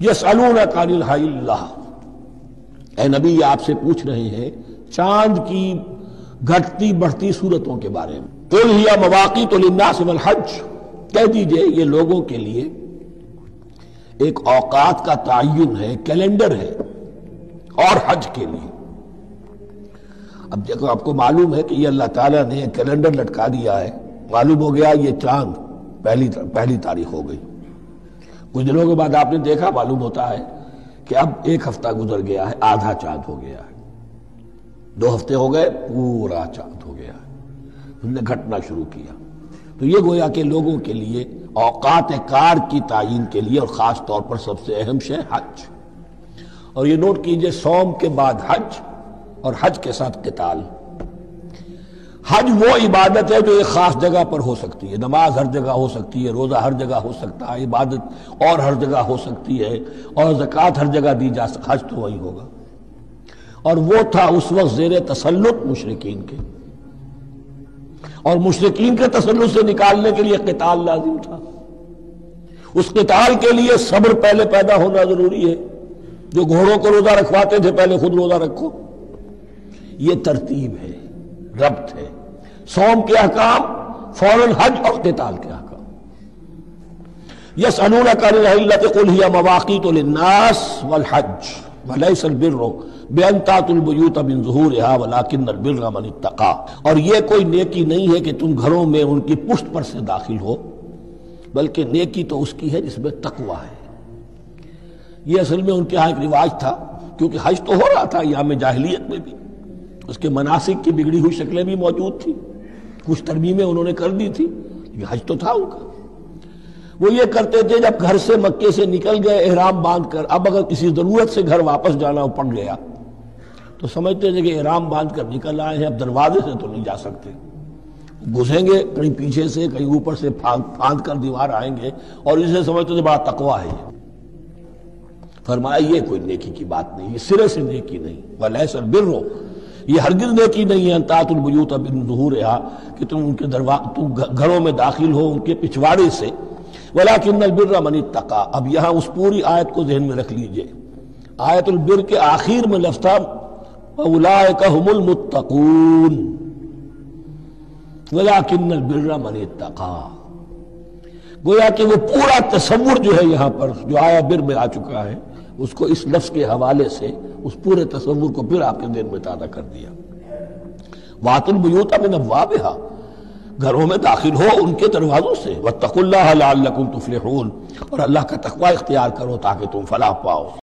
یسألونک عن الحلہ، اے نبی یہ آپ سے پوچھ رہے ہیں چاند کی گھٹتی بڑھتی صورتوں کے بارے میں۔ قل ہی مواقیت للناس والحج، کہہ دیجئے یہ لوگوں کے لیے ایک اوقات کا تعین ہے، کیلنڈر ہے، اور حج کے لیے۔ اب دیکھو آپ کو معلوم ہے کہ یہ اللہ تعالیٰ نے کیلنڈر لٹکا دیا ہے، معلوم ہو گیا یہ چاند پہلی تاریخ ہو گئی، کچھ دنوں کے بعد آپ نے دیکھا معلوم ہوتا ہے کہ اب ایک ہفتہ گزر گیا ہے، آدھا چاند ہو گیا ہے، 2 ہفتے ہو گئے، پورا چاند ہو گیا ہے، ہم نے گھٹنا شروع کیا۔ تو یہ گویا کہ لوگوں کے لیے اوقات کار کی تعین کے لیے، اور خاص طور پر سب سے اہم شے حج۔ اور یہ نوٹ کیجئے، صوم کے بعد حج، اور حج کے ساتھ قتال۔ حج وہ عبادت ہے جو ایک خاص جگہ پر ہو سکتی ہے، نماز ہر جگہ ہو سکتی ہے، روزہ ہر جگہ ہو سکتا ہے، عبادت اور ہر جگہ ہو سکتی ہے، اور زکوٰۃ ہر جگہ دی جا سکتی، حج تو وہی ہوگا۔ اور وہ تھا اس وقت زیر تسلط مشرکین کے، اور مشرکین کے تسلط سے نکالنے کے لیے قتال لازم تھا۔ اس قتال کے لیے صبر پہلے پیدا ہونا ضروری ہے۔ جو گھوڑوں کو روزہ رکھواتے تھے پہلے خود روزہ رکھو، یہ ترتیب ہے، ربط ہے۔ صوم کے احکام فوراً حج اور قتال کے احکام۔ یسألونک عن الحلۃ قل ہی مواقیت للناس والحج ولیس البر بأن تأتوا البیوت من ظہورها ولکن البر من اتقى، اور یہ کوئی نیکی نہیں ہے کہ تم گھروں میں ان کی پشت پر سے داخل ہو، بلکہ نیکی تو اس کی ہے جس میں تقوی ہے۔ یہ اصل میں ان کے ہاں ایک رواج تھا، کیونکہ حج تو ہو رہا تھا ایام جاہلیت میں بھی، اس کے مناسک کی بگڑی ہوئی شکلیں بھی موجود تھیں، کچھ ترمیمیں انہوں نے کر دی تھی، لیکن حج تو تھا ان کا۔ وہ یہ کرتے تھے جب گھر سے مکے سے نکل گئے احرام باندھ کر، اب اگر کسی ضرورت سے گھر واپس جانا پڑ گیا تو سمجھتے تھے کہ احرام باندھ کر نکل آئے ہیں، اب دروازے سے تو نہیں جا سکتے، گھسیں گے کہیں پیچھے سے کہیں اوپر سے پھاند کر دیوار آئیں گے، اور اسے سمجھتے تھے بڑا تقویٰ ہے یہ۔ فرمایا یہ کوئی نیکی کی بات نہیں، یہ سرے سے نیکی نہیں۔ وَلَيْسَ الْبِرُّ، یہ ہرگز نیکی نہیں ہے، أَن تَأْتُوا الْبُيُوتَ مِن ظُهُورِهَا، کہ تم ان کے گھروں میں داخل ہو ان کے پچھواڑے سے، وَلَكِنَّ الْبِرَّ مَنِ اتَّقَىٰ۔ اب یہاں اس پوری آیت کو ذہن میں رکھ لیجئے، آیت البر کے آخر میں لفظ تھا وَأُولَٰئِكَ هُمُ الْمُتَّقُونَ وَلَكِنَّ الْبِرَّ مَنِ اتَّقَىٰ۔ گویا کہ وہ پورا تصور جو ہے یہاں پر جو آیا بر میں آ چکا ہے، اس کو اس لفظ کے حوالے سے اس پورے تصور کو پھر آپ کے ذہن میں تازہ کر دیا۔ وَأْتُوا الْبُيُوتَ مِنْ أَبْوَابِهَا، گھروں میں داخل ہو ان کے دروازوں سے، وَاتَّقُوا اللَّهَ لَعَلَّكُمْ تُفْلِحُونَ، اور اللہ کا تقوی اختیار کرو تاکہ تم فلاح پاؤ۔